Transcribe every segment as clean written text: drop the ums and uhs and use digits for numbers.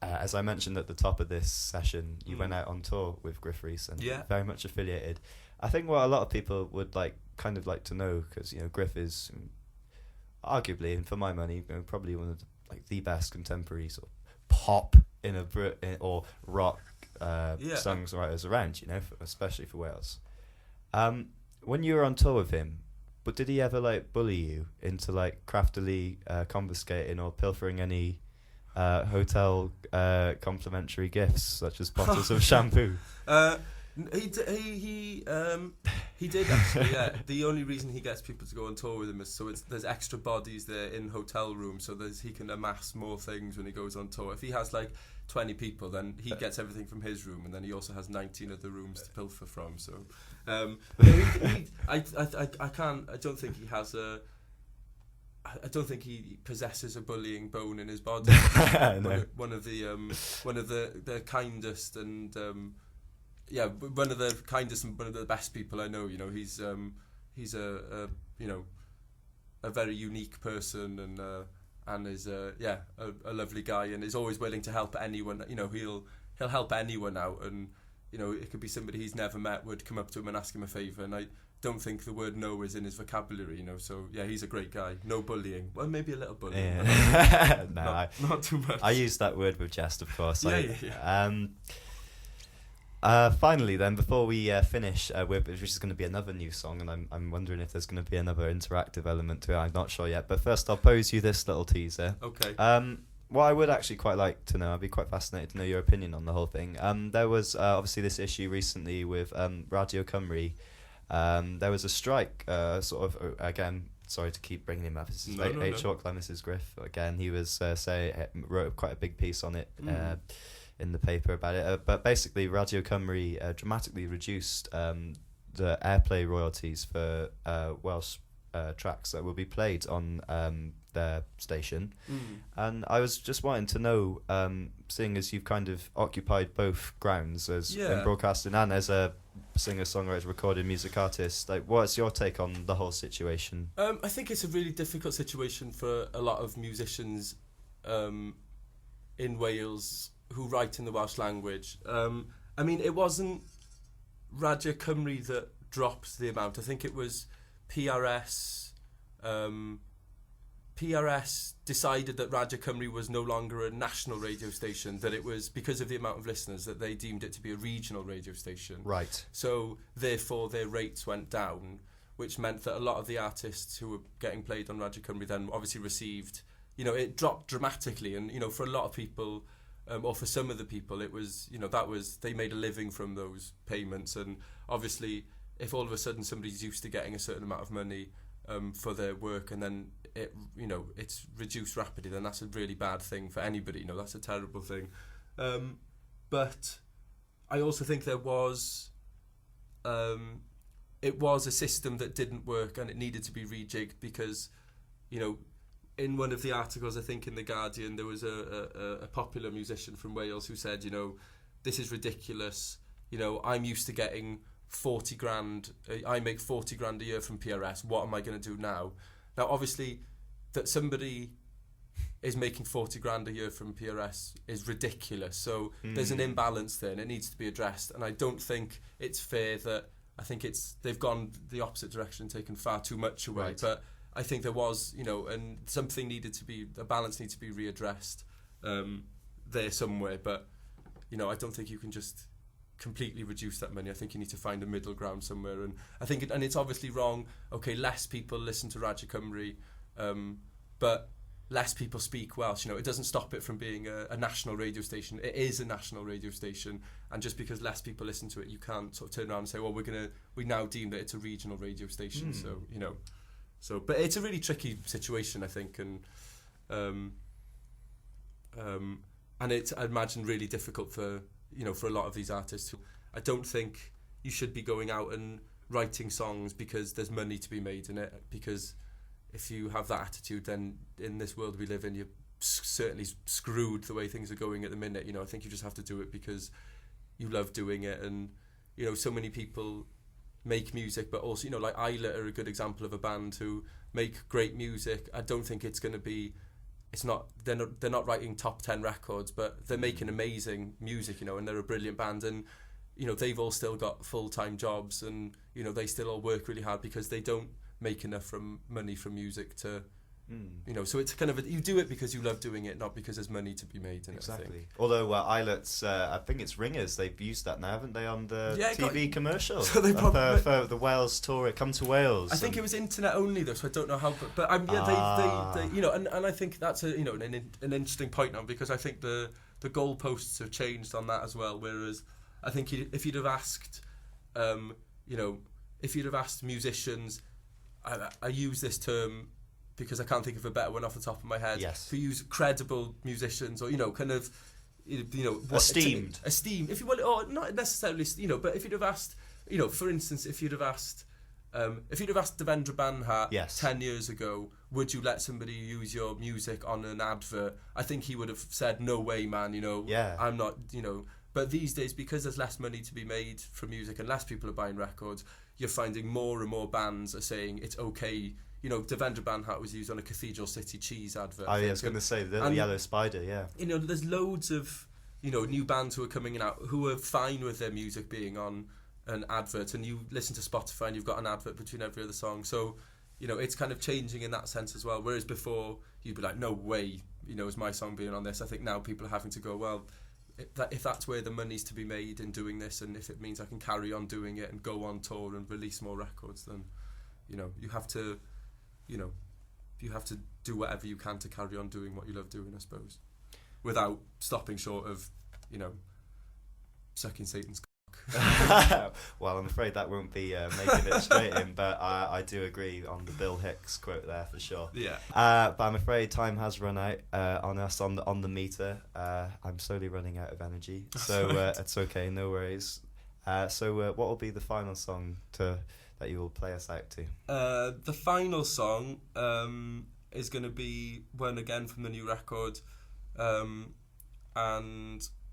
as I mentioned at the top of this session, you went out on tour with Gruff Rhys and very much affiliated. I think what a lot of people would like to know, because Gruff is arguably, and for my money, probably one of the best contemporary sort of pop or rock songwriters around. Especially for Wales. When you were on tour with him, but did he ever bully you into craftily confiscating or pilfering any hotel complimentary gifts such as bottles of shampoo? He did actually. Yeah, the only reason he gets people to go on tour with him is so there's extra bodies there in hotel rooms, so he can amass more things when he goes on tour. If he has 20 people, then he gets everything from his room, and then he also has 19 other rooms to pilfer from. So I don't think he has a. I don't think he possesses a bullying bone in his body. No. One of the kindest and one of the kindest and one of the best people I know. He's a very unique person and is a lovely guy, and is always willing to help anyone. He'll help anyone out, and it could be somebody he's never met would come up to him and ask him a favour, and I don't think the word no is in his vocabulary, so he's a great guy. No bullying. Well, maybe a little bullying. Yeah. Not too much. I use that word with jest, of course. Yeah. Finally then, before we finish, which is going to be another new song, and I'm wondering if there's going to be another interactive element to it. I'm not sure yet, but first I'll pose you this little teaser. Okay. What I would actually quite like to know, I'd be quite fascinated to know your opinion on the whole thing. There was obviously this issue recently with Radio Cymru. There was a strike, again, sorry to keep bringing him up. This is H.Hawkline, this is Gruff. Again, he was wrote quite a big piece on it in the paper about it. But basically, Radio Cymru dramatically reduced the airplay royalties for Welsh tracks that will be played on their station. And I was just wanting to know, seeing as you've kind of occupied both grounds as in broadcasting and as a singer-songwriter, recorded music artist, what's your take on the whole situation? I think it's a really difficult situation for a lot of musicians in Wales who write in the Welsh language. It wasn't Radio Cymru that dropped the amount. I think it was PRS. PRS decided that Radio Cymru was no longer a national radio station, that it was, because of the amount of listeners, that they deemed it to be a regional radio station. Right. So, therefore, their rates went down, which meant that a lot of the artists who were getting played on Radio Cymru then obviously received, it dropped dramatically. And, for a lot of people, or for some of the people, it was, they made a living from those payments. And obviously, if all of a sudden somebody's used to getting a certain amount of money for their work, and then it's reduced rapidly, then that's a really bad thing for anybody. That's a terrible thing. But I also think there was it was a system that didn't work, and it needed to be rejigged, because in one of the articles, I think in The Guardian, there was a popular musician from Wales who said, this is ridiculous. I'm used to getting 40 grand. I make 40 grand a year from PRS. What am I going to do now? Now, obviously, that somebody is making 40 grand a year from PRS is ridiculous. So there's an imbalance there, and it needs to be addressed. And I don't think it's fair that, I think they've gone the opposite direction and taken far too much away. Right. But I think there was, and something a balance needs to be readdressed there somewhere. But, I don't think you can just completely reduce that money. I think you need to find a middle ground somewhere. And I think, and it's obviously wrong. Okay, less people listen to Radio Cymru, but less people speak Welsh. It doesn't stop it from being a national radio station. It is a national radio station, and just because less people listen to it, you can't sort of turn around and say, well, we now deem that it's a regional radio station. So, but it's a really tricky situation, I think, and it's, I imagine, really difficult for a lot of these artists. I don't think you should be going out and writing songs because there's money to be made in it, because if you have that attitude, then in this world we live in, you're certainly screwed the way things are going at the minute. I think you just have to do it because you love doing it. And so many people make music, but also like Isla are a good example of a band who make great music. I don't think it's going to be they're not writing top 10 records, but they're making amazing music, you know, and they're a brilliant band, and you know they've all still got full-time jobs, and you know they still all work really hard because they don't make enough money from music to you know, so it's kind of you do it because you love doing it, not because there's money to be made in it. Exactly. Although Islet's, I think it's Ringers, they've used that now, haven't they, on the TV commercial? So they for the Wales tour, Come to Wales. I think it was internet only though, so I don't know how. But they you know, and I think that's a, you know, an interesting point now, because I think the goalposts have changed on that as well. Whereas I think if you'd have asked, you know, if you'd have asked musicians, I use this term because I can't think of a better one off the top of my head. Yes. To use credible musicians, or you know, kind of, you know, esteemed. If you want, or not necessarily, you know, but if you'd have asked, you know, for instance, if you'd have asked Devendra Banhart 10 years ago, would you let somebody use your music on an advert? I think he would have said, no way, man. You know, I'm not. You know, but these days, because there's less money to be made from music and less people are buying records, you're finding more and more bands are saying it's okay. You know, Devendra Banhart was used on a Cathedral City cheese advert. I was going to say, the Yellow Spider, yeah. You know, there's loads of, you know, new bands who are coming out who are fine with their music being on an advert, and you listen to Spotify and you've got an advert between every other song. So, you know, it's kind of changing in that sense as well. Whereas before, you'd be like, no way, you know, is my song being on this? I think now people are having to go, well, if that's where the money's to be made in doing this, and if it means I can carry on doing it and go on tour and release more records, then, you know, you have to do whatever you can to carry on doing what you love doing, I suppose, without stopping short of, you know, sucking Satan's cock. Well, I'm afraid that won't be making it straight in, but I do agree on the Bill Hicks quote there for sure. Yeah. But I'm afraid time has run out on us on the meter. I'm slowly running out of energy, so it's okay, no worries. So what will be the final song that you will play us out to? The final song is going to be one again from the new record, and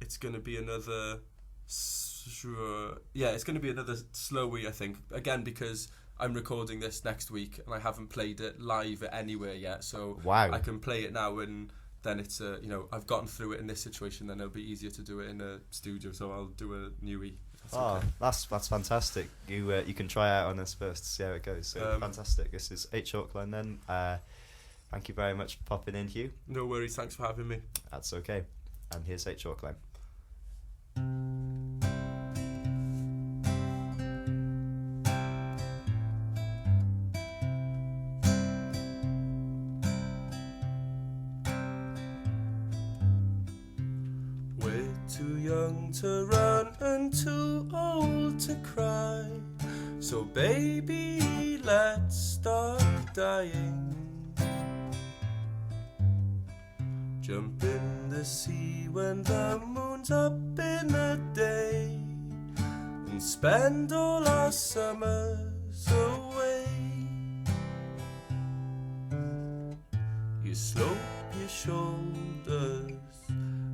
it's going to be another slowy, I think, again because I'm recording this next week and I haven't played it live anywhere yet, so I can play it now, and then it's you know, I've gotten through it in this situation, then it'll be easier to do it in a studio, so I'll do a newie. Okay. That's fantastic. You can try out on us first to see how it goes. So fantastic. This is H.Hawkline then. Thank you very much for popping in, Hugh. No worries. Thanks for having me. That's okay. And here's H.Hawkline. We're too young to run and too old to cry, so baby, let's start dying. Jump in the sea when the moon's up in the day, and spend all our summers away. You slope your shoulders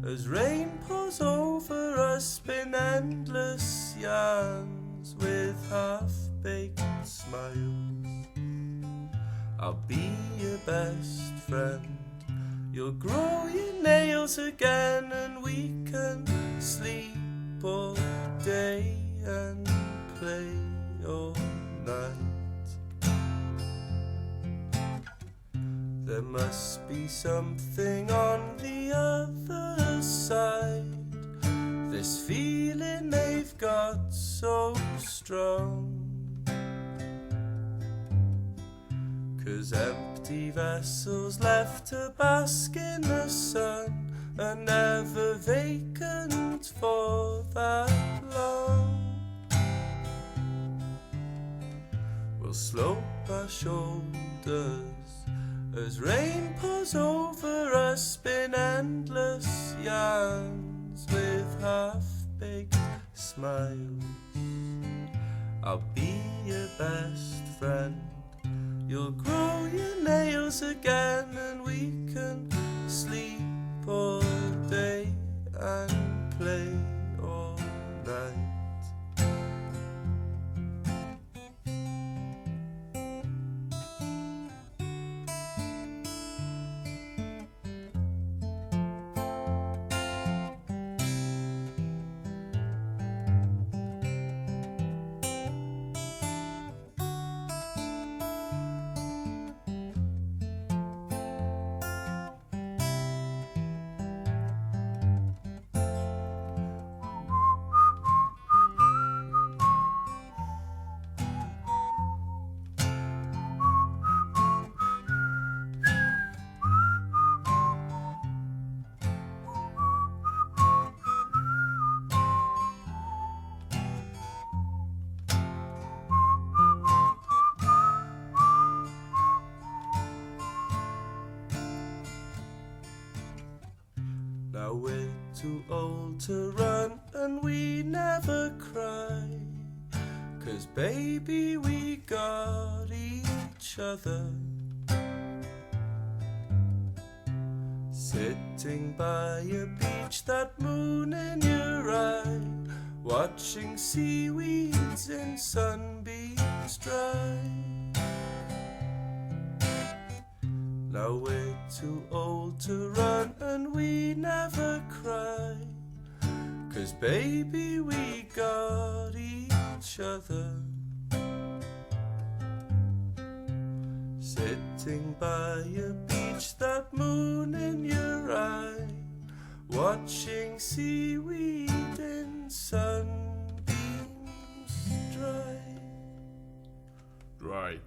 as rain pours over us, spin endless yarns with half-baked smiles. I'll be your best friend. You'll grow your nails again, and we can sleep all day and play all night. There must be something on the other side. This feeling they've got so strong. 'Cause empty vessels left to bask in the sun are never vacant for that long. We'll slope our shoulders as rain pours over us, spin endless yarns with half-baked smiles. I'll be your best friend. You'll grow your nails again, and we can sleep all day and play all night. too old to run and we never cry, 'cause baby we got each other. Sitting by a beach, that moon in your eye, watching seaweeds and sunbeams dry. Now we're too old to run and we never cry, 'cause baby we got each other. Sitting by a beach, that moon in your eye, watching seaweed and sunbeams dry. Right.